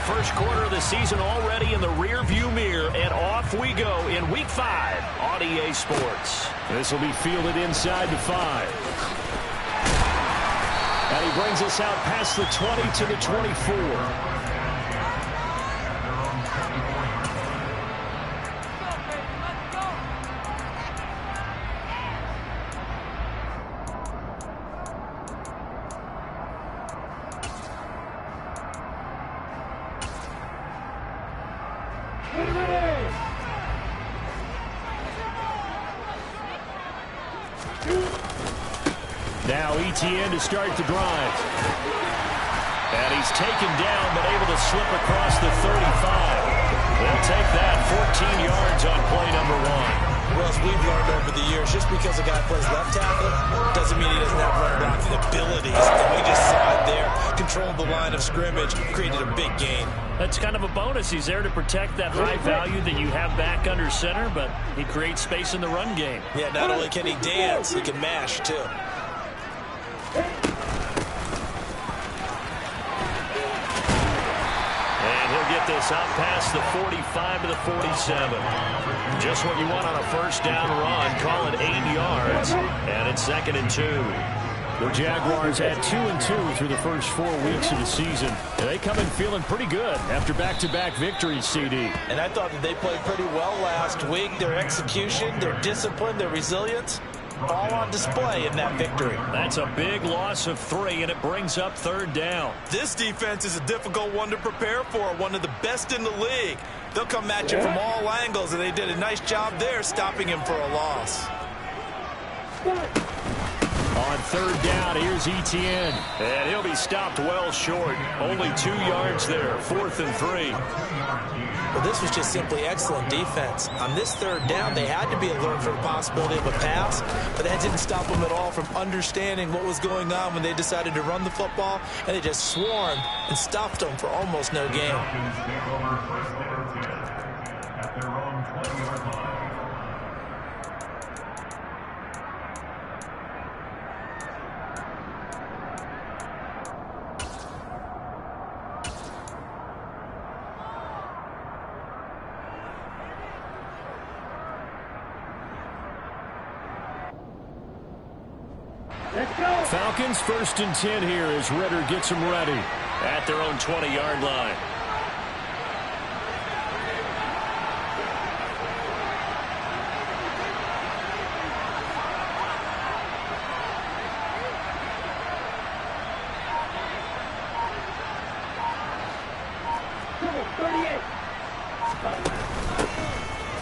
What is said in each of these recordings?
first quarter of the season already in the rearview mirror, and off we go in Week 5 on EA Sports. This will be fielded inside the 5. And he brings us out past the 20 to the 24. Now ETN to start the drive. And he's taken down, but able to slip across the 35. They'll take that 14 yards on play number 1. Well, as we've learned over the years, just because a guy plays left tackle doesn't mean he doesn't have run blocking abilities. And we just saw it there. Controlled the line of scrimmage, created a big gain. That's kind of a bonus. He's there to protect that high value that you have back under center, but he creates space in the run game. Yeah, not only can he dance, he can mash, too. And he'll get this out past the 45 to the 47. Just what you want on a first down run. Call it 8 yards. And it's 2nd and 2. The Jaguars had 2-2 through the first 4 weeks of the season. And they come in feeling pretty good after back-to-back victories, CD. And I thought that they played pretty well last week. Their execution, their discipline, their resilience, all on display in that victory. That's a big loss of 3, and it brings up 3rd down. This defense is a difficult one to prepare for, one of the best in the league. They'll come at you from all angles, and they did a nice job there stopping him for a loss. On 3rd down, here's ETN. And he'll be stopped well short. Only 2 yards there, 4th and 3. Well, this was just simply excellent defense. On this 3rd down, they had to be alert for the possibility of a pass, but that didn't stop them at all from understanding what was going on when they decided to run the football, and they just swarmed and stopped them for almost no gain. Falcons 1st and 10 here as Ritter gets them ready. At their own 20-yard line.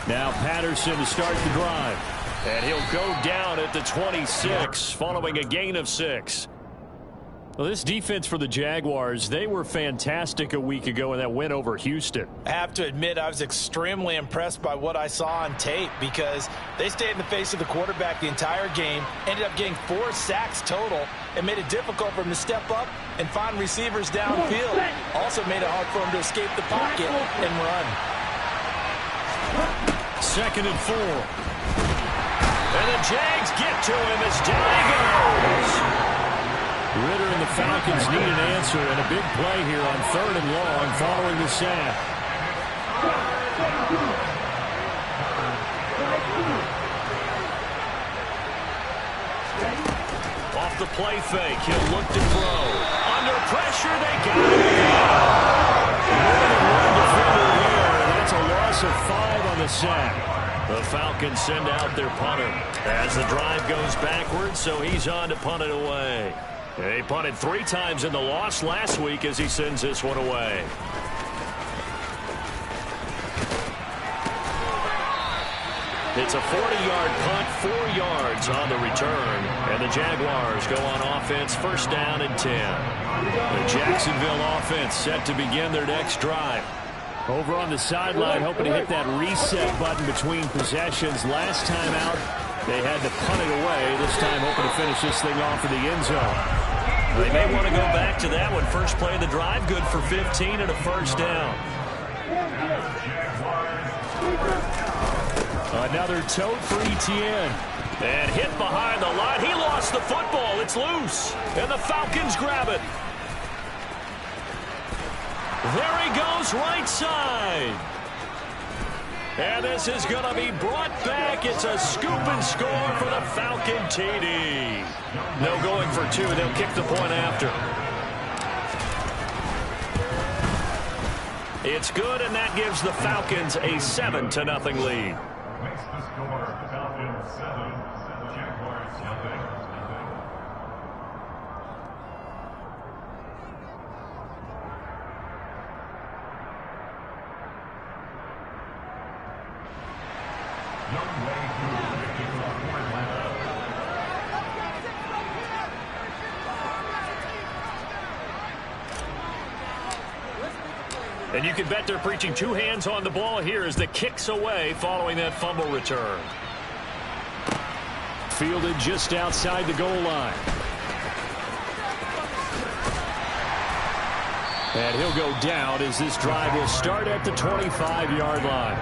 Now Patterson to start the drive. And he'll go down at the 26 following a gain of 6. Well, this defense for the Jaguars, they were fantastic a week ago in that win over Houston. I have to admit, I was extremely impressed by what I saw on tape because they stayed in the face of the quarterback the entire game, ended up getting 4 sacks total, and made it difficult for him to step up and find receivers downfield. Also made it hard for him to escape the pocket and run. 2nd and 4. And the Jags get to him as down he goes. Ritter and the Falcons need an answer, and a big play here on 3rd and long following the sack. Off the play fake, he'll look to throw. Under pressure, they got it. More than one defender here, and that's a loss of 5 on the sack. The Falcons send out their punter as the drive goes backwards, so he's on to punt it away. He punted 3 times in the loss last week as he sends this one away. It's a 40-yard punt, 4 yards on the return, and the Jaguars go on offense, 1st down and 10. The Jacksonville offense set to begin their next drive. Over on the sideline, hoping to hit that reset button between possessions. Last time out, they had to punt it away. This time, hoping to finish this thing off in the end zone. They may want to go back to that one. First play of the drive, good for 15 and a 1st down. Another tote for ETN. And hit behind the line. He lost the football. It's loose. And the Falcons grab it. There he goes, right side. And this is going to be brought back. It's a scoop and score for the Falcon TD. No going for two. They'll kick the point after. It's good, and that gives the Falcons a 7-0 lead. Makes the score Falcons 7, Jaguars nothing. Young way through the kickoff for Atlanta. And you can bet they're preaching two hands on the ball here as the kick's away following that fumble return. Fielded just outside the goal line. And he'll go down as this drive will start at the 25-yard line.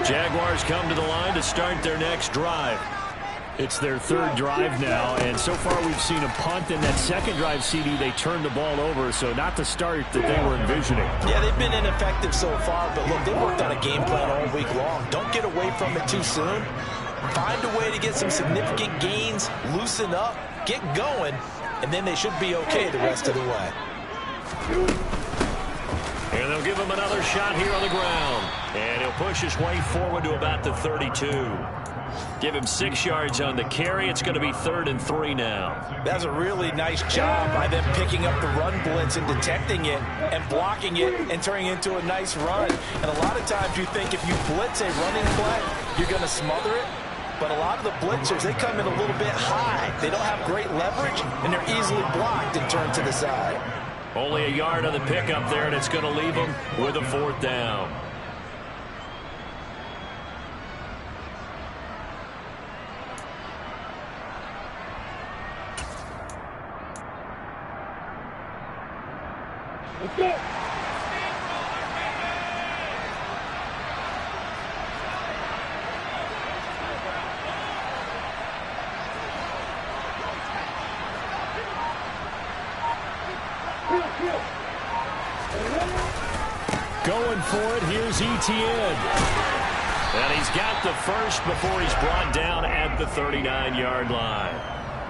Jaguars come to the line to start their next drive. It's their third drive now, and so far we've seen a punt. In that second drive, CD, they turned the ball over, so not the start that they were envisioning. Yeah, they've been ineffective so far, but look, they worked on a game plan all week long. Don't get away from it too soon. Find a way to get some significant gains, loosen up, get going, and then they should be okay the rest of the way. And they'll give him another shot here on the ground. And he'll push his way forward to about the 32. Give him 6 yards on the carry. It's going to be 3rd and 3 now. That's a really nice job by them picking up the run blitz and detecting it and blocking it and turning it into a nice run. And a lot of times you think if you blitz a running play, you're going to smother it. But a lot of the blitzers, they come in a little bit high. They don't have great leverage, and they're easily blocked and turned to the side. Only a yard on the pickup there, and it's going to leave them with a 4th down. Let's go. Going for it, here's Etienne. And he's got the first before he's brought down at the 39-yard line.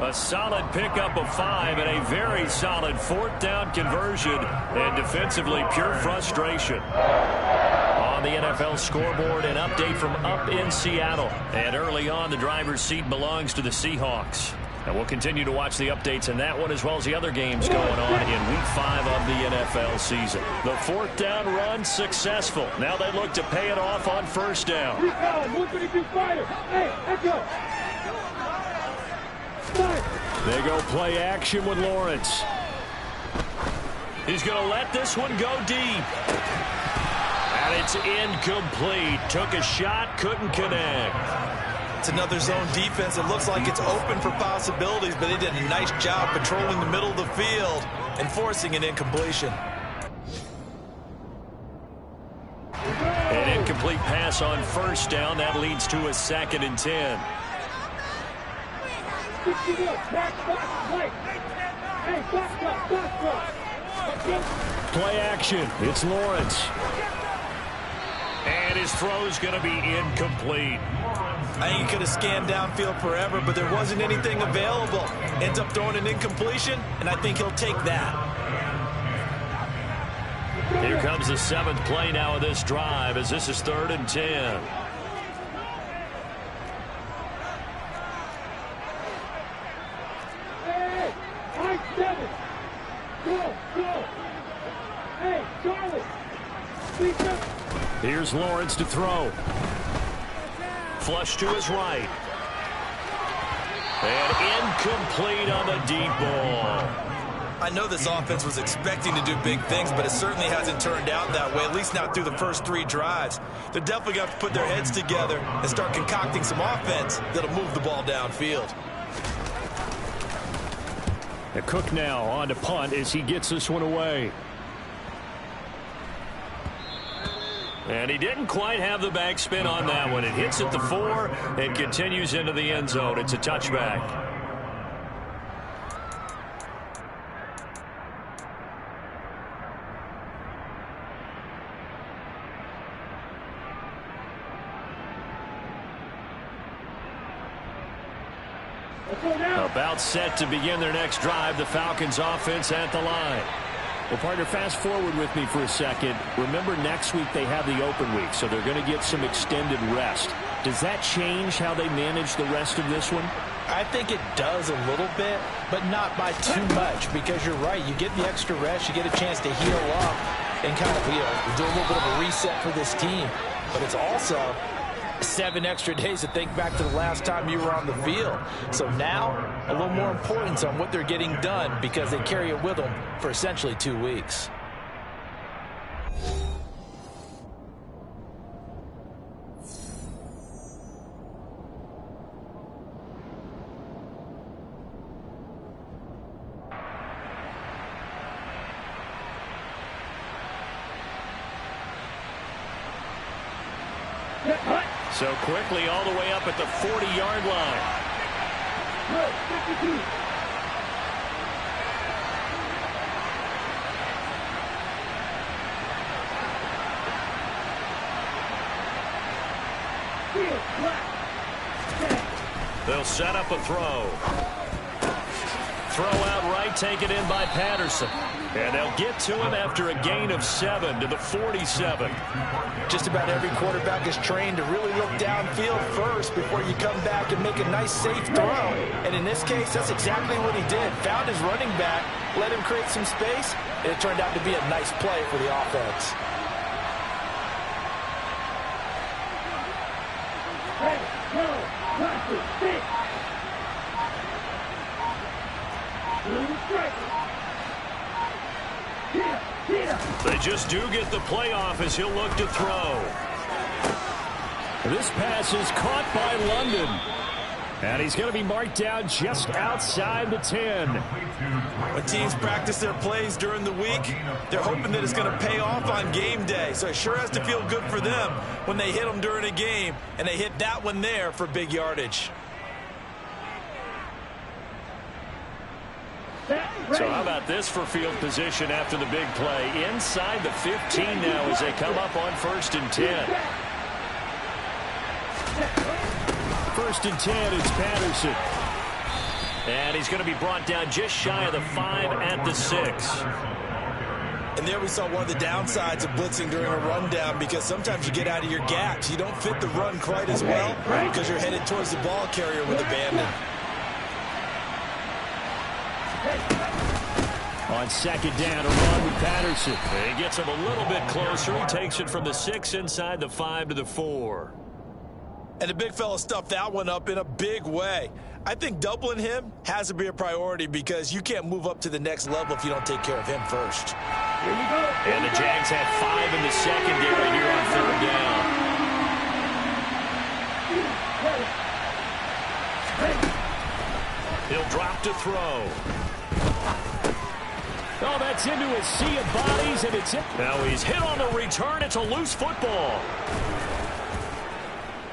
A solid pickup of 5 and a very solid 4th down conversion, and defensively pure frustration. On the NFL scoreboard, an update from up in Seattle. And early on, the driver's seat belongs to the Seahawks. And we'll continue to watch the updates in that one as well as the other games going on in Week 5 of the NFL season. The 4th down run successful. Now they look to pay it off on 1st down. They go play action with Lawrence. He's going to let this one go deep. And it's incomplete. Took a shot, couldn't connect. It's another zone defense. It looks like it's open for possibilities, but they did a nice job patrolling the middle of the field and forcing an incompletion. An incomplete pass on 1st down. That leads to a 2nd and 10. Play action. It's Lawrence. And his throw's going to be incomplete. I think he could have scanned downfield forever, but there wasn't anything available. Ends up throwing an incompletion, and I think he'll take that. Here comes the 7th play now of this drive as this is 3rd and 10. Hey, 7. Go, go. Hey, Charlie. Here's Lawrence to throw. Flush to his right. And incomplete on the deep ball. I know this offense was expecting to do big things, but it certainly hasn't turned out that way, at least not through the first 3 drives. They're definitely going to have to put their heads together and start concocting some offense that'll move the ball downfield. The Cook now on to punt as he gets this one away. And he didn't quite have the backspin on that one. It hits at the 4 and continues into the end zone. It's a touchback. About set to begin their next drive. The Falcons offense at the line. Well, partner, fast forward with me for a second. Remember, next week they have the open week, so they're going to get some extended rest. Does that change how they manage the rest of this one? I think it does a little bit, but not by too much, because you're right. You get the extra rest, you get a chance to heal up and kind of, do a little bit of a reset for this team. But it's also 7 extra days to think back to the last time you were on the field. So now, a little more importance on what they're getting done because they carry it with them for essentially 2 weeks. So quickly all the way up at the 40-yard line. They'll set up a throw. Throw out right, taken in by Patterson. And they'll get to him after a gain of 7 to the 47. Just about every quarterback is trained to really look downfield first before you come back and make a nice, safe throw. And in this case, that's exactly what he did. Found his running back, let him create some space, and it turned out to be a nice play for the offense. They just do get the playoff as he'll look to throw. This pass is caught by London. And he's going to be marked down just outside the 10. When teams practice their plays during the week, they're hoping that it's going to pay off on game day. So it sure has to feel good for them when they hit them during a game, and they hit that one there for big yardage. So how about this for field position after the big play? Inside the 15 now as they come up on 1st and 10. 1st and 10, it's Patterson. And he's going to be brought down just shy of the 5 at the 6. And there we saw one of the downsides of blitzing during a rundown, because sometimes you get out of your gaps. You don't fit the run quite as well because you're headed towards the ball carrier with abandon. On 2nd down, a run with Patterson. He gets him a little bit closer. He takes it from the 6 inside the 5 to the 4. And the big fella stuffed that one up in a big way. I think doubling him has to be a priority, because you can't move up to the next level if you don't take care of him first. Here we go. And the Jags have 5 in the secondary here on 3rd down. He'll drop to throw. Oh, that's into a sea of bodies, and it's hit. Now he's hit on the return. It's a loose football.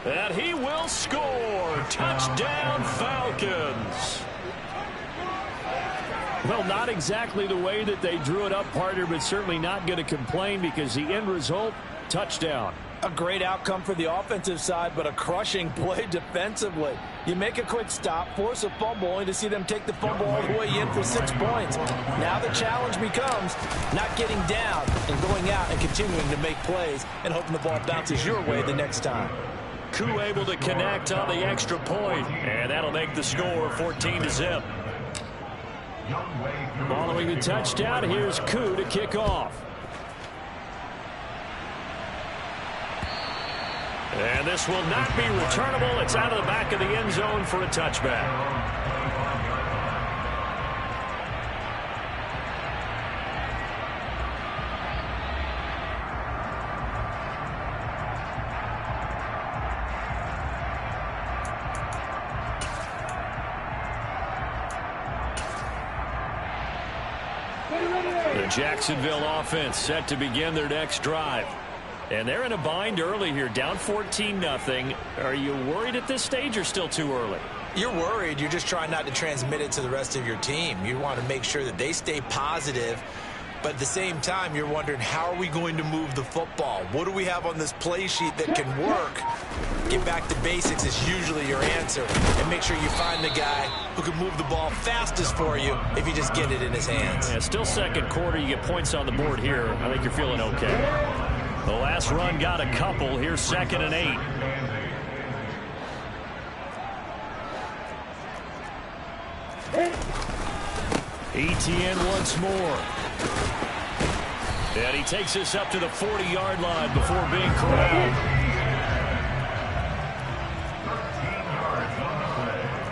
And he will score. Touchdown, Falcons. Well, not exactly the way that they drew it up, partner, but certainly not going to complain, because the end result, touchdown. A great outcome for the offensive side, but a crushing play defensively. You make a quick stop, force a fumble, only to see them take the fumble all the way in for 6 points. Now the challenge becomes not getting down and going out and continuing to make plays and hoping the ball bounces your way the next time. Koo able to connect on the extra point, and that'll make the score 14-0. Following the touchdown, here's Koo to kick off. And this will not be returnable. It's out of the back of the end zone for a touchback. The Jacksonville offense set to begin their next drive. And they're in a bind early here, down 14-0. Are you worried at this stage or still too early? You're worried. You're just trying not to transmit it to the rest of your team. You want to make sure that they stay positive. But at the same time, you're wondering, how are we going to move the football? What do we have on this play sheet that can work? Get back to basics is usually your answer. And make sure you find the guy who can move the ball fastest for you if you just get it in his hands. Yeah, still second quarter. You get points on the board here. I think you're feeling okay. The last run got a couple. Here's 2nd and 8. ETN once more. And he takes us up to the 40-yard line before being corralled.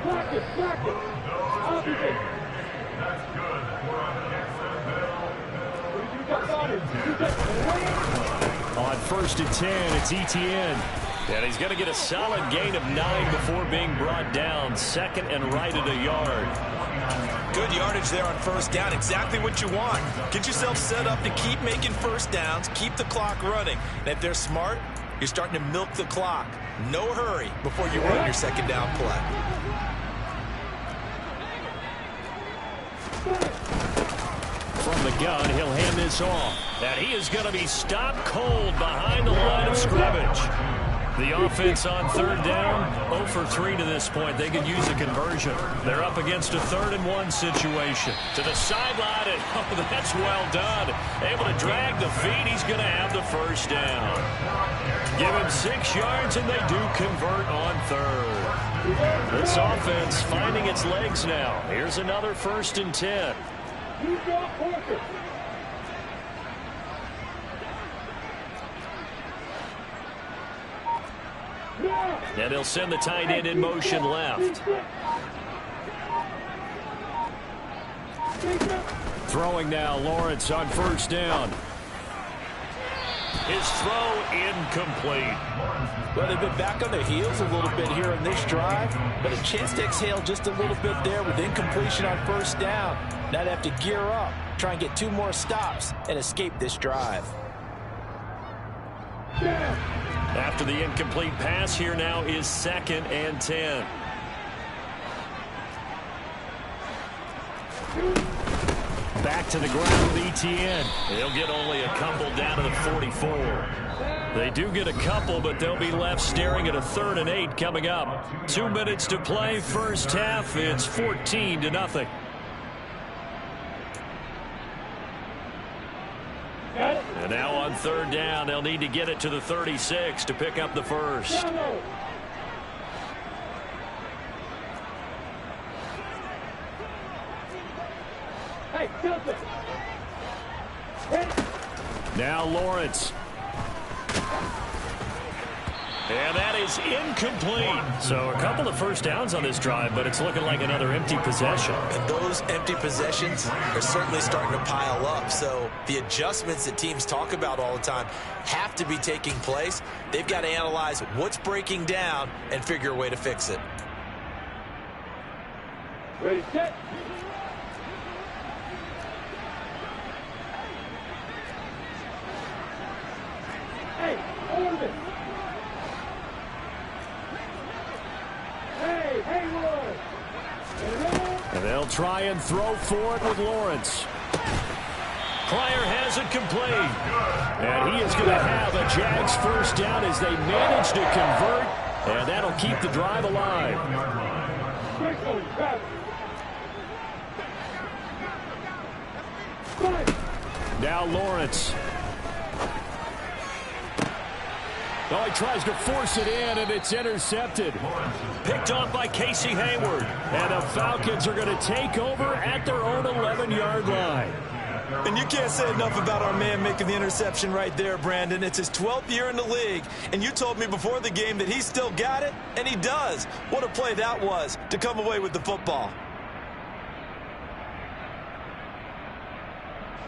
Block it. Opposite. That's good for Jacksonville. On 1st and 10, it's ETN. And he's going to get a solid gain of 9 before being brought down. 2nd and right at a yard. Good yardage there on 1st down. Exactly what you want. Get yourself set up to keep making 1st downs. Keep the clock running. And if they're smart, you're starting to milk the clock. No hurry before you run your 2nd down play. From the gun, he'll hand this off. And he is going to be stopped cold behind the line of scrimmage. The offense on 3rd down, 0 for 3 to this point. They could use a conversion. They're up against a 3rd and 1 situation. To the sideline, and oh, that's well done. Able to drag the feet. He's going to have the 1st down. Give him 6 yards, and they do convert on 3rd. This offense finding its legs now. Here's another 1st and 10. And they'll send the tight end in motion left. Throwing now, Lawrence on 1st down. His throw incomplete. Well, they've been back on their heels a little bit here on this drive, but a chance to exhale just a little bit there with incompletion on 1st down. Now they have to gear up, try and get 2 more stops, and escape this drive. After the incomplete pass, here now is 2nd and 10. Back to the ground with ETN. They'll get only a couple down to the 44. They do get a couple, but they'll be left staring at a 3rd and 8 coming up. 2 minutes to play, 1st half. It's 14-0. And now on 3rd down, they'll need to get it to the 36 to pick up the 1st. Now Lawrence. And that is incomplete. So a couple of 1st downs on this drive, but it's looking like another empty possession. And those empty possessions are certainly starting to pile up. So the adjustments that teams talk about all the time have to be taking place. They've got to analyze what's breaking down and figure a way to fix it. Ready, set. Hey, hold it. Hey, Haywood. And they'll try and throw for it with Lawrence. Pryor has it complete. And he is going to have a Jags 1st down as they manage to convert. And that'll keep the drive alive. Now Lawrence. Oh, he tries to force it in, and it's intercepted. Picked off by Casey Hayward. And the Falcons are going to take over at their own 11-yard line. And you can't say enough about our man making the interception right there, Brandon. It's his 12th year in the league, and you told me before the game that he still got it, and he does. What a play that was to come away with the football.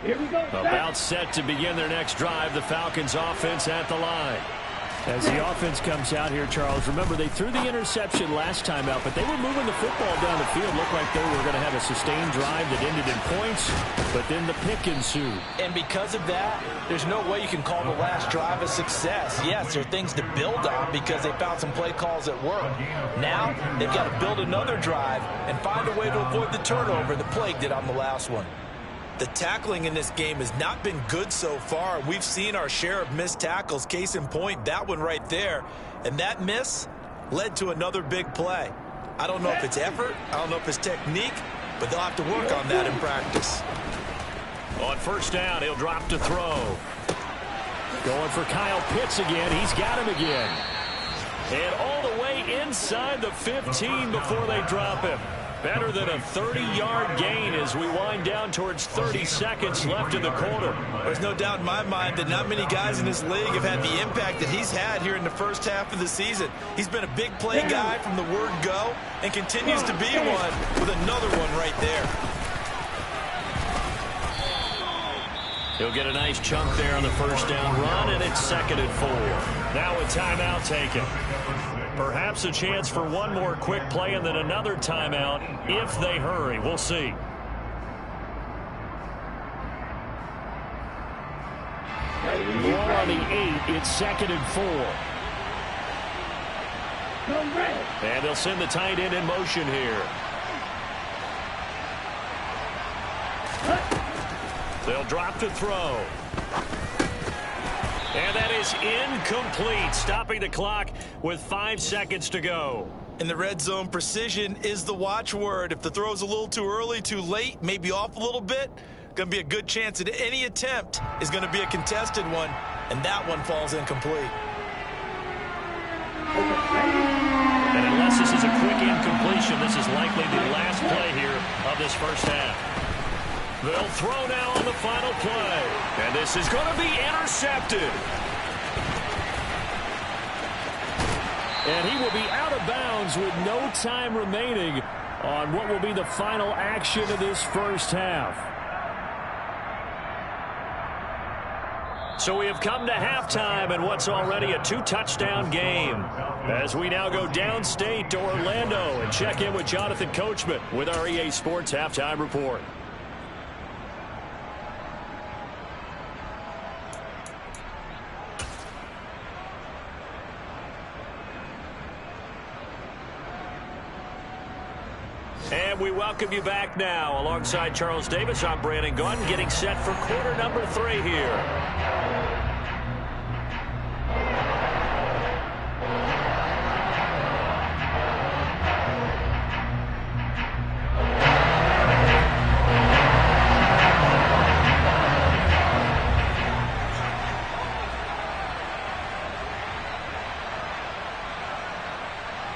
Here we go. About set to begin their next drive. The Falcons offense at the line. As the offense comes out here, Charles, remember they threw the interception last time out, but they were moving the football down the field. Looked like they were going to have a sustained drive that ended in points, but then the pick ensued. And because of that, there's no way you can call the last drive a success. Yes, there are things to build on because they found some play calls that work. Now, they've got to build another drive and find a way to avoid the turnover that plagued it on the last one. The tackling in this game has not been good so far. We've seen our share of missed tackles. Case in point, that one right there. And that miss led to another big play. I don't know if it's effort. I don't know if it's technique. But they'll have to work on that in practice. On first down, he'll drop to throw. Going for Kyle Pitts again. He's got him again. And all the way inside the 15 before they drop him. Better than a 30-yard gain as we wind down towards 30 seconds left in the quarter. There's no doubt in my mind that not many guys in this league have had the impact that he's had here in the first half of the season. He's been a big play guy from the word go and continues to be one with another one right there. He'll get a nice chunk there on the first down run, and it's 2nd and 4. Now a timeout taken. Perhaps a chance for one more quick play and then another timeout if they hurry. We'll see. Ball on the 8. It's 2nd and 4. And they'll send the tight end in motion here. They'll drop to throw. And that is incomplete, stopping the clock with 5 seconds to go. In the red zone, precision is the watchword. If the throw's a little too early, too late, maybe off a little bit, going to be a good chance that any attempt is going to be a contested one, and that one falls incomplete. And unless this is a quick incompletion, this is likely the last play here of this first half. They'll throw now on the final play. And this is going to be intercepted. And he will be out of bounds with no time remaining on what will be the final action of this first half. So we have come to halftime and what's already a 2-touchdown game. As we now go downstate to Orlando and check in with Jonathan Coachman with our EA Sports Halftime Report. And we welcome you back now. Alongside Charles Davis, I'm Brandon Gunn, getting set for quarter number 3 here.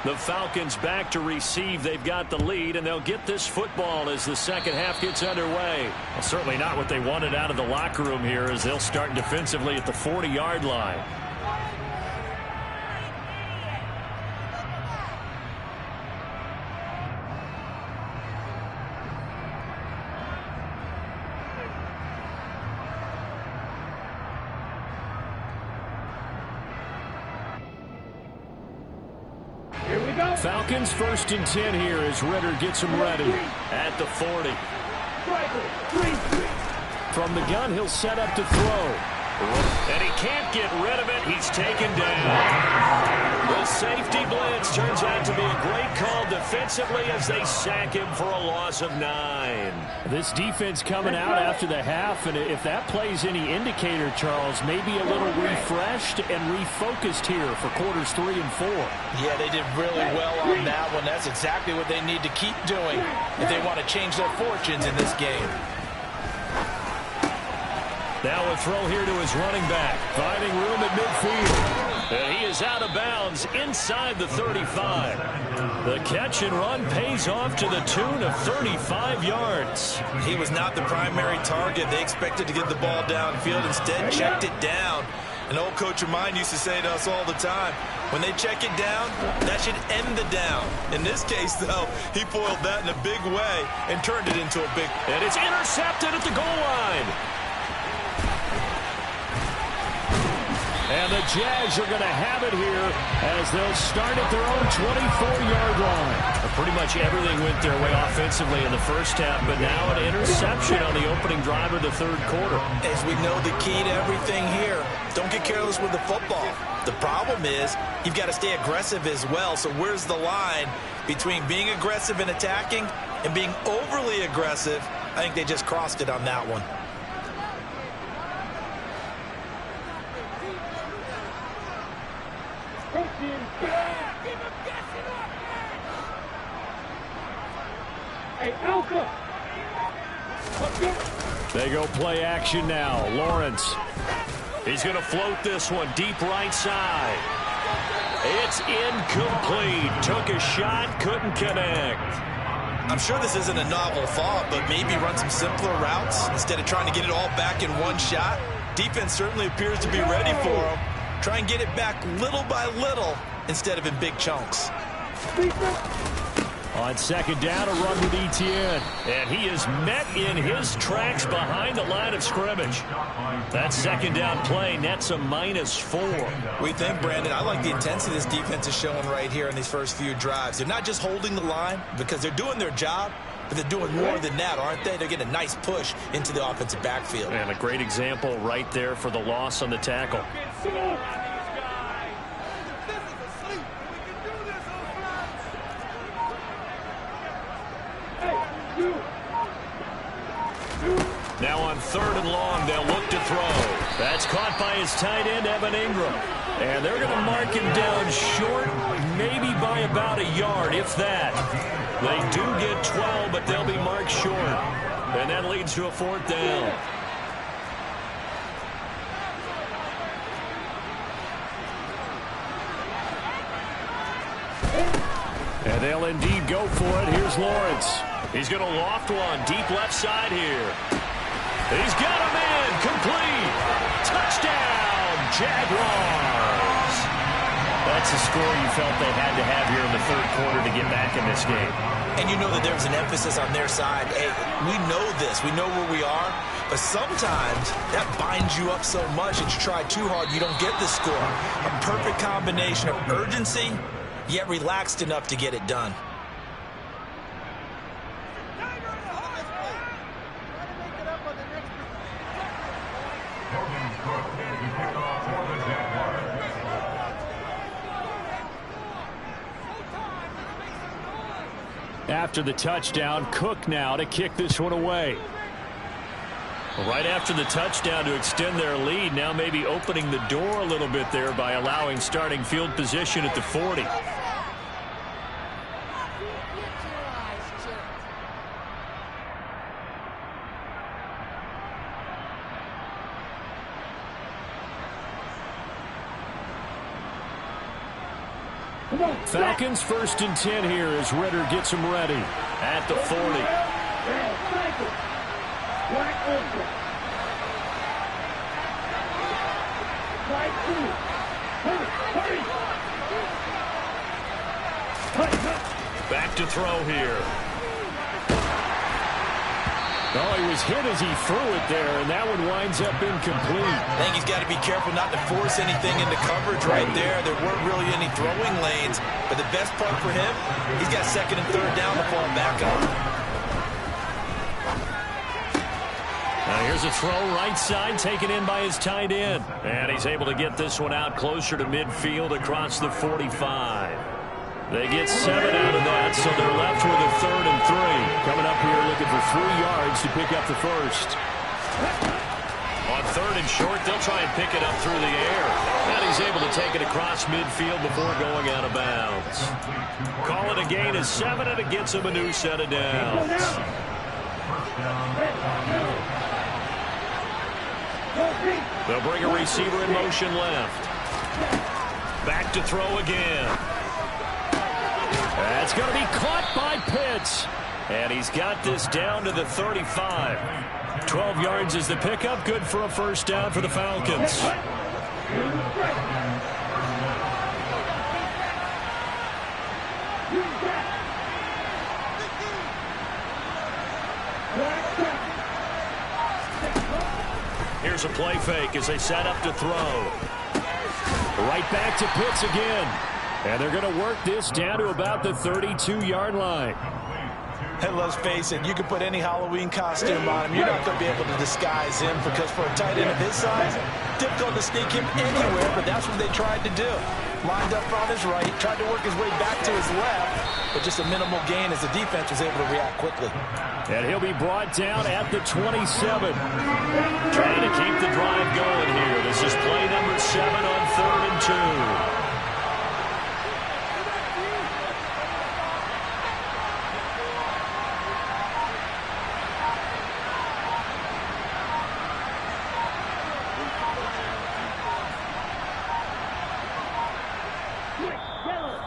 The Falcons back to receive. They've got the lead, and they'll get this football as the second half gets underway. Well, certainly not what they wanted out of the locker room here as they'll start defensively at the 40-yard line. Falcons 1st and 10 here as Ritter gets them ready at the 40. From the gun, he'll set up to throw. And he can't get rid of it. He's taken down. The safety blitz turns out to be a great call defensively as they sack him for a loss of 9. This defense coming out after the half, and if that plays any indicator, Charles, maybe a little refreshed and refocused here for quarters 3 and 4. Yeah, they did really well on that one. That's exactly what they need to keep doing if they want to change their fortunes in this game. Now a throw here to his running back, finding room at midfield. And he is out of bounds inside the 35. The catch and run pays off to the tune of 35 yards. He was not the primary target. They expected to get the ball downfield. Instead, checked it down. An old coach of mine used to say to us all the time, when they check it down, that should end the down. In this case, though, he foiled that in a big way and turned it into a big... And it's intercepted at the goal line. And the Jags are going to have it here as they'll start at their own 24-yard line. Pretty much everything went their way offensively in the first half, but now an interception on the opening drive of the third quarter. As we know, the key to everything here, don't get careless with the football. The problem is you've got to stay aggressive as well. So where's the line between being aggressive and attacking and being overly aggressive? I think they just crossed it on that one. Hey, Alpha! They go play action now. Lawrence. He's going to float this one deep right side. It's incomplete. Took a shot, couldn't connect. I'm sure this isn't a novel thought, but maybe run some simpler routes instead of trying to get it all back in one shot. Defense certainly appears to be ready for him. Try and get it back little by little instead of in big chunks. On second down, a run with Etienne. And he is met in his tracks behind the line of scrimmage. That second down play nets a -4. We think, Brandon, I like the intensity this defense is showing right here in these first few drives. They're not just holding the line because they're doing their job, but they're doing more than that, aren't they? They're getting a nice push into the offensive backfield. And a great example right there for the loss on the tackle. Now on third and long, they'll look to throw. That's caught by his tight end, Evan Ingram. And they're going to mark him down short, maybe by about a yard, if that. They do get 12, but they'll be marked short. And that leads to a fourth down. And they'll indeed go for it. Here's Lawrence. He's going to loft one deep left side here. He's got a man complete. Touchdown, Jaguars. That's a score you felt they had to have here in the third quarter to get back in this game. And you know that there's an emphasis on their side. Hey, we know this. We know where we are. But sometimes that binds you up so much that you try too hard, you don't get the score. A perfect combination of urgency, yet relaxed enough to get it done. After the touchdown, Cook now to kick this one away. Right after the touchdown to extend their lead, now maybe opening the door a little bit there by allowing starting field position at the 40. Falcons 1st and 10 here as Ritter gets them ready at the 40. Back to throw here. Oh, he was hit as he threw it there, and that one winds up incomplete. I think he's got to be careful not to force anything into coverage right there. There weren't really any throwing lanes, but the best part for him, he's got second and third down to fall back on. Now here's a throw right side taken in by his tight end. And he's able to get this one out closer to midfield across the 45. They get 7 out of that, so they're left with a 3rd and 3. Coming up here looking for 3 yards to pick up the first. On 3rd and short, they'll try and pick it up through the air. And he's able to take it across midfield before going out of bounds. Call it a gain of 7, and it gets him a new set of downs. They'll bring a receiver in motion left. Back to throw again. That's going to be caught by Pitts. And he's got this down to the 35. 12 yards is the pickup. Good for a first down for the Falcons. Here's a play fake as they set up to throw. Right back to Pitts again. And they're going to work this down to about the 32-yard line. And let's face it, you can put any Halloween costume on him. You're not going to be able to disguise him because for a tight end of his size, difficult to sneak him anywhere, but that's what they tried to do. Lined up on his right, tried to work his way back to his left, but just a minimal gain as the defense was able to react quickly. And he'll be brought down at the 27. Trying to keep the drive going here. This is play number 7 on 3rd and 2.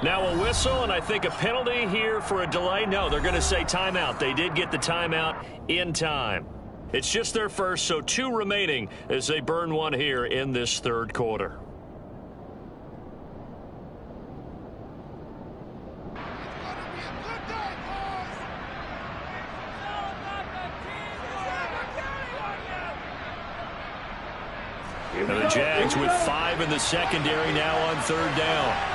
Now a whistle, and I think a penalty here for a delay. No, they're going to say timeout. They did get the timeout in time. It's just their first, so 2 remaining as they burn one here in this 3rd quarter. And the Jags with 5 in the secondary now on 3rd down.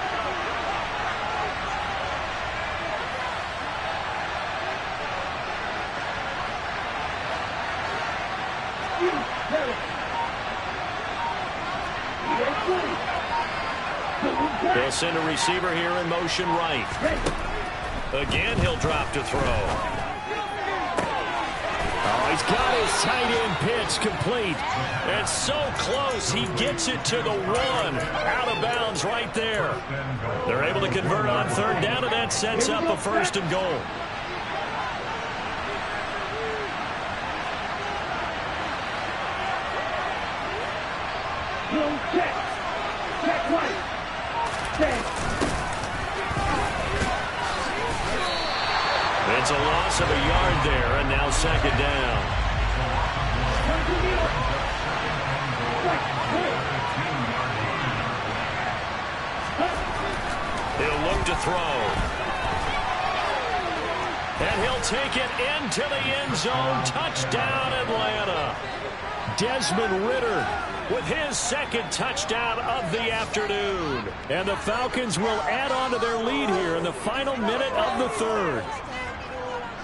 They'll send a receiver here in motion right. Again, he'll drop to throw. Oh, he's got his tight end pitch complete. And so close, he gets it to the 1. Out of bounds right there. They're able to convert on 3rd down, and that sets up a 1st and goal. Check. Check right. Check. It's a loss of a yard there, and now 2nd down. He'll look to throw. And he'll take it into the end zone. Touchdown, Atlanta. Desmond Ridder with his 2nd touchdown of the afternoon. And the Falcons will add on to their lead here in the final minute of the 3rd.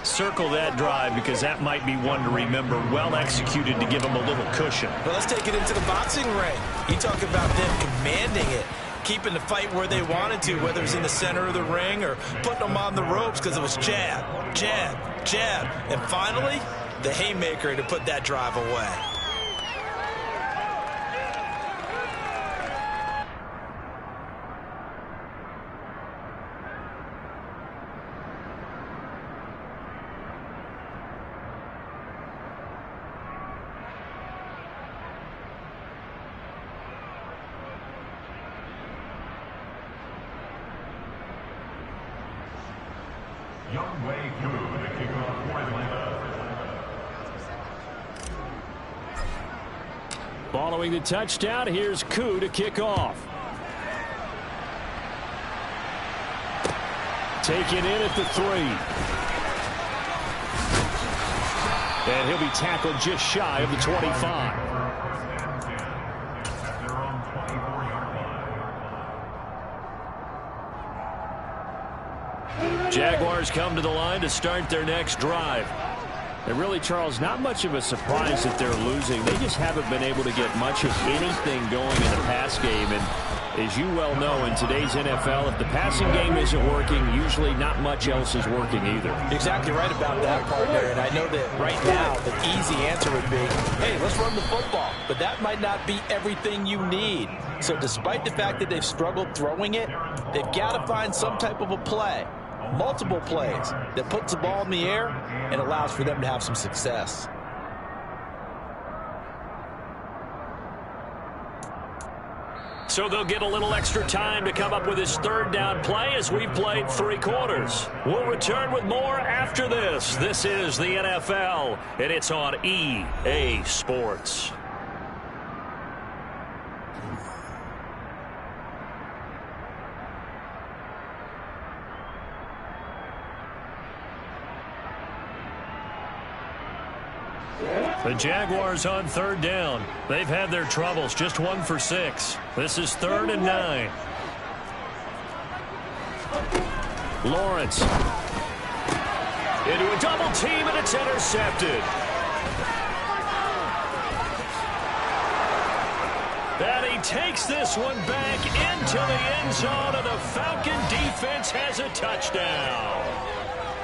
Circle that drive because that might be one to remember. Well executed to give them a little cushion. But let's take it into the boxing ring. You talk about them commanding it, keeping the fight where they wanted to, whether it was in the center of the ring or putting them on the ropes because it was jab, jab, jab. And finally, the haymaker to put that drive away. Following the touchdown, here's Koo to kick off. Taken in at the 3. And he'll be tackled just shy of the 25. Jaguars come to the line to start their next drive. And really, Charles, not much of a surprise that they're losing. They just haven't been able to get much of anything going in the pass game. And as you well know, in today's NFL, if the passing game isn't working, usually not much else is working either. Exactly right about that, partner. And I know that right now the easy answer would be, hey, let's run the football. But that might not be everything you need. So despite the fact that they've struggled throwing it, they've got to find some type of a play. Multiple plays that puts the ball in the air and allows for them to have some success. So they'll get a little extra time to come up with his 3rd down play as we've played 3 quarters. We'll return with more after this. This is the NFL, and it's on EA Sports. The Jaguars on third down. They've had their troubles, just 1 for 6. This is 3rd and 9. Lawrence. Into a double team, and it's intercepted. And he takes this one back into the end zone, and the Falcon defense has a touchdown.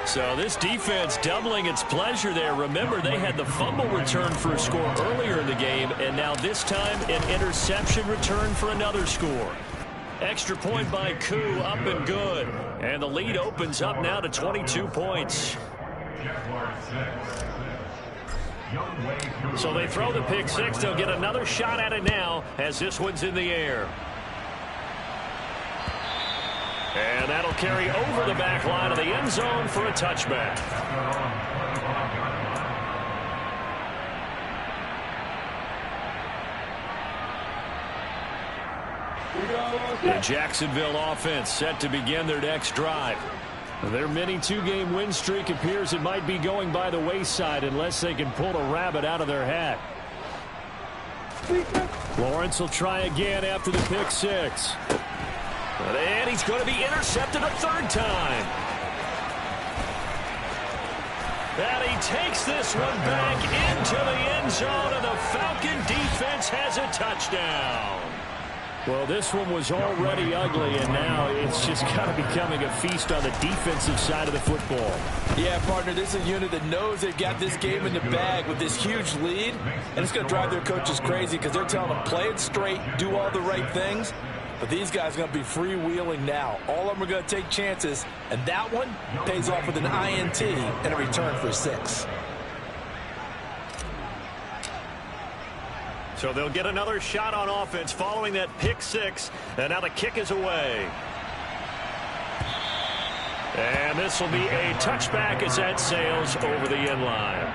So this defense doubling its pleasure there. Remember, they had the fumble return for a score earlier in the game, and now this time an interception return for another score. Extra point by Koo, up and good. And the lead opens up now to 22 points. So they throw the pick six. They'll get another shot at it now as this one's in the air. And that'll carry over the back line of the end zone for a touchback. The Jacksonville offense set to begin their next drive. Their mini two-game win streak appears it might be going by the wayside unless they can pull a rabbit out of their hat. Lawrence will try again after the pick six. And he's going to be intercepted a third time. And he takes this one back into the end zone, and the Falcon defense has a touchdown. Well, this one was already ugly, and now it's just kind of becoming a feast on the defensive side of the football. Yeah, partner, this is a unit that knows they've got this game in the bag with this huge lead, and it's going to drive their coaches crazy because they're telling them play it straight, do all the right things. But these guys are going to be freewheeling now. All of them are going to take chances, and that one pays off with an INT and a return for 6. So they'll get another shot on offense following that pick six, and now the kick is away. And this will be a touchback as that sails over the end line.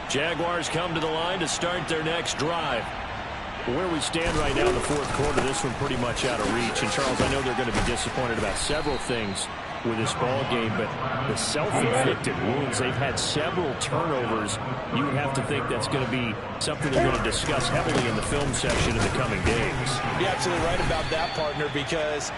Jaguars come to the line to start their next drive. Where we stand right now in the fourth quarter, this one pretty much out of reach. And, Charles, I know they're going to be disappointed about several things with this ball game, but the self-inflicted wounds, they've had several turnovers. You would have to think that's going to be something they're going to discuss heavily in the film section in the coming days. You're absolutely right about that, partner, because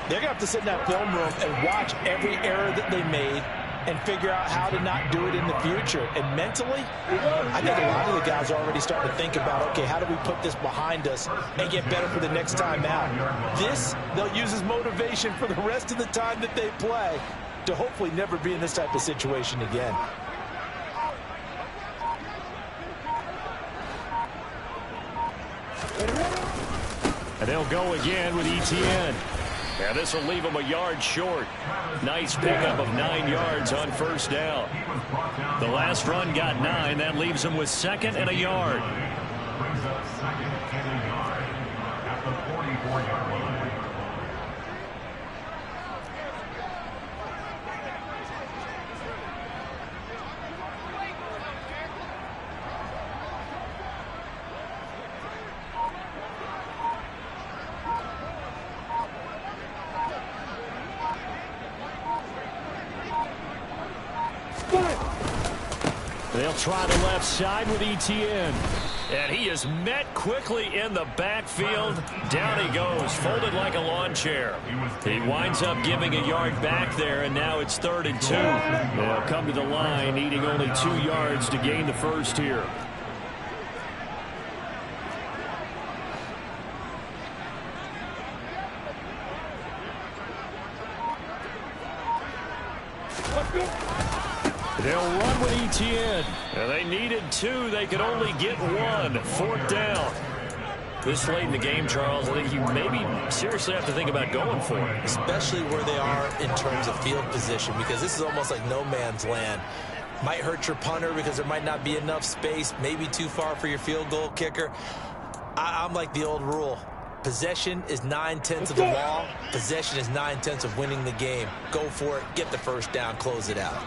they're going to have to sit in that film room and watch every error that they made and figure out how to not do it in the future. And mentally, I think a lot of the guys are already starting to think about, okay, how do we put this behind us and get better for the next time out? This, they'll use as motivation for the rest of the time that they play to hopefully never be in this type of situation again. And they'll go again with ETN. And this will leave him a yard short. Nice pickup of 9 yards on first down. The last run got 9. That leaves him with 2nd and a yard. Brings up 2nd and a yard at the 44-yard line. They'll try the left side with ETN. And he is met quickly in the backfield. Down he goes, folded like a lawn chair. He winds up giving a yard back there, and now it's 3rd and 2. They'll come to the line, needing only 2 yards to gain the first here. They'll run with ETN. And they needed 2. They could only get 1. 4th down. This late in the game, Charles, I think you maybe seriously have to think about going for it. Especially where they are in terms of field position, because this is almost like no man's land. Might hurt your punter because there might not be enough space, maybe too far for your field goal kicker. I'm like the old rule. Possession is 9/10 of the law. Possession is 9/10 of winning the game. Go for it. Get the first down. Close it out.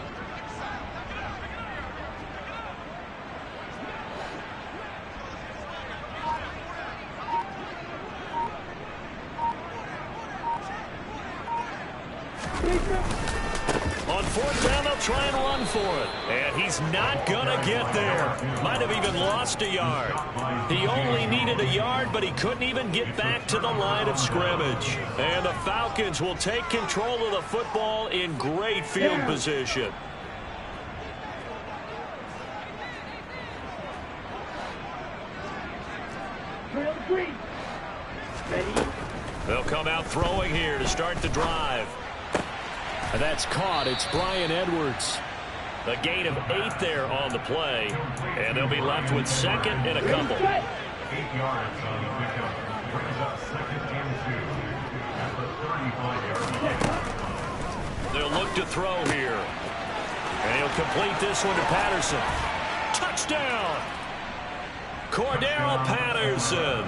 try and run for it. And he's not going to get there. Might have even lost a yard. He only needed a yard, but he couldn't even get back to the line of scrimmage. And the Falcons will take control of the football in great field position. They'll come out throwing here to start the drive. And that's caught. It's Bryan Edwards. A gain of 8 there on the play. And they'll be left with second and a couple. 8 yards on the pickup. Brings up second and 2 at the 35-yard line. They'll look to throw here. And he'll complete this one to Patterson. Touchdown! Cordero Patterson.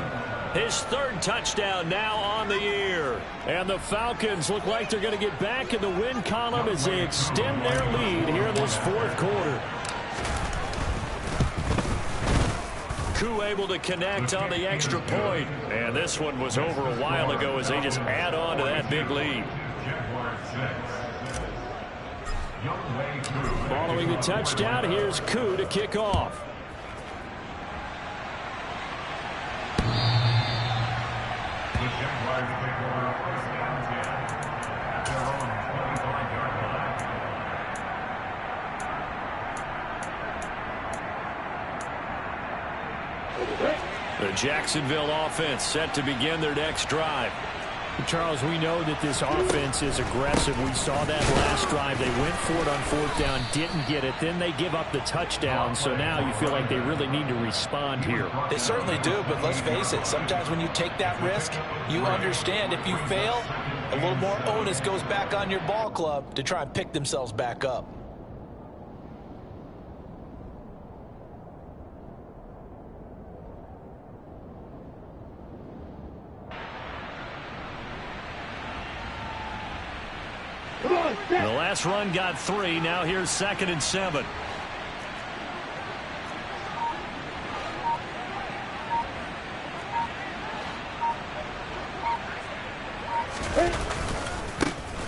His third touchdown now on the year. And the Falcons look like they're going to get back in the win column as they extend their lead here in this fourth quarter. Koo able to connect on the extra point. And this one was over a while ago as they just add on to that big lead. Following the touchdown, here's Koo to kick off. The Jaguars take over first down 10 at their own 25-yard line. The Jacksonville offense set to begin their next drive. Charles, we know that this offense is aggressive. We saw that last drive. They went for it on fourth down, didn't get it. Then they give up the touchdown. So now you feel like they really need to respond here. They certainly do, but let's face it. Sometimes when you take that risk, you understand if you fail, a little more onus goes back on your ball club to try and pick themselves back up. The last run got 3. Now here's 2nd and 7.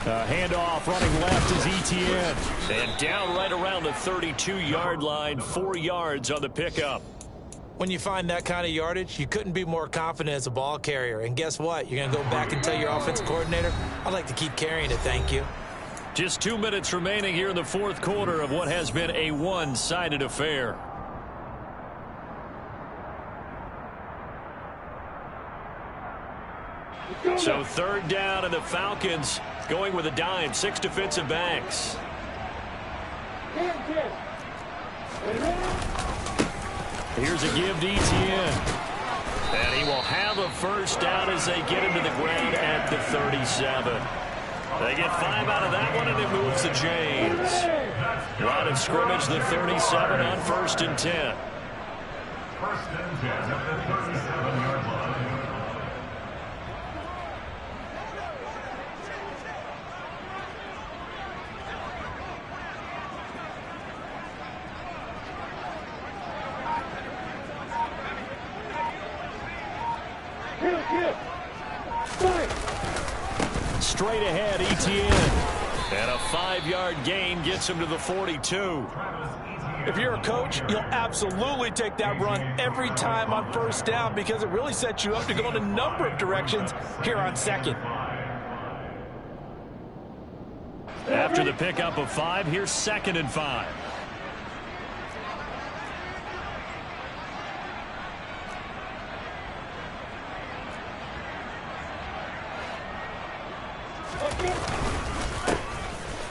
Handoff running left is Etienne. And down right around the 32-yard line, 4 yards on the pickup. When you find that kind of yardage, you couldn't be more confident as a ball carrier. And guess what? You're going to go back and tell your offensive coordinator, I'd like to keep carrying it, thank you. Just 2 minutes remaining here in the fourth quarter of what has been a one-sided affair. So 3rd down, and the Falcons going with a dime. 6 defensive backs. Here's a give to Etienne. And he will have a first down as they get him to the ground at the 37. They get 5 out of that one, and it moves the chains. Line of scrimmage, the 37 on 1st and 10. 1st and 10 at the 37-yard line. Straight ahead, Etienne. And a 5-yard gain gets him to the 42. If you're a coach, you'll absolutely take that run every time on 1st down because it really sets you up to go in a number of directions here on 2nd. After the pickup of 5, here's 2nd and 5.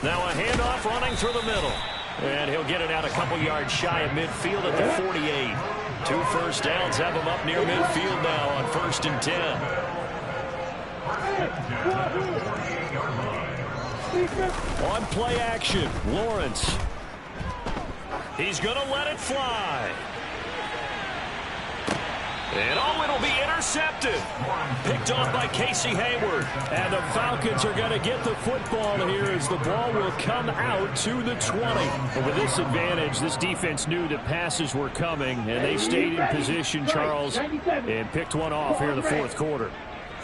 Now a handoff running through the middle. And he'll get it out a couple yards shy of midfield at the 48. 2 first downs have him up near midfield now on 1st and 10. On play action, Lawrence. He's going to let it fly. And oh, it'll be intercepted. Picked off by Casey Hayward. And the Falcons are going to get the football here as the ball will come out to the 20. And with this advantage, this defense knew that passes were coming, and they stayed in position, Charles, and picked one off here in the fourth quarter.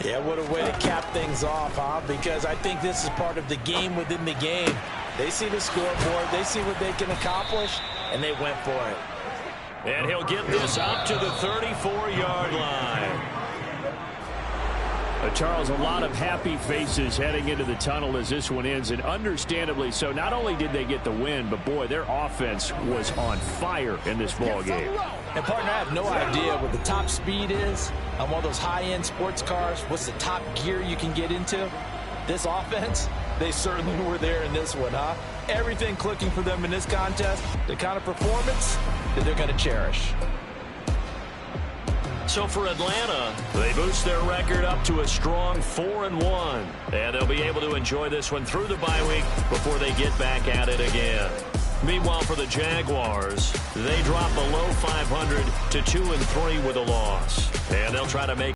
Yeah, what a way to cap things off, huh? Because I think this is part of the game within the game. They see the scoreboard. They see what they can accomplish, and they went for it. And he'll get this up to the 34-yard line. Charles, a lot of happy faces heading into the tunnel as this one ends, and understandably so. Not only did they get the win, but, boy, their offense was on fire in this ball game. And, partner, I have no idea what the top speed is on one of those high-end sports cars. What's the top gear you can get into? This offense, they certainly were there in this one, huh? Everything clicking for them in this contest, the kind of performance that they're going to cherish. So for Atlanta, they boost their record up to a strong 4-1. And they'll be able to enjoy this one through the bye week before they get back at it again. Meanwhile, for the Jaguars, they drop below 500 to 2-3 with a loss. And they'll try to make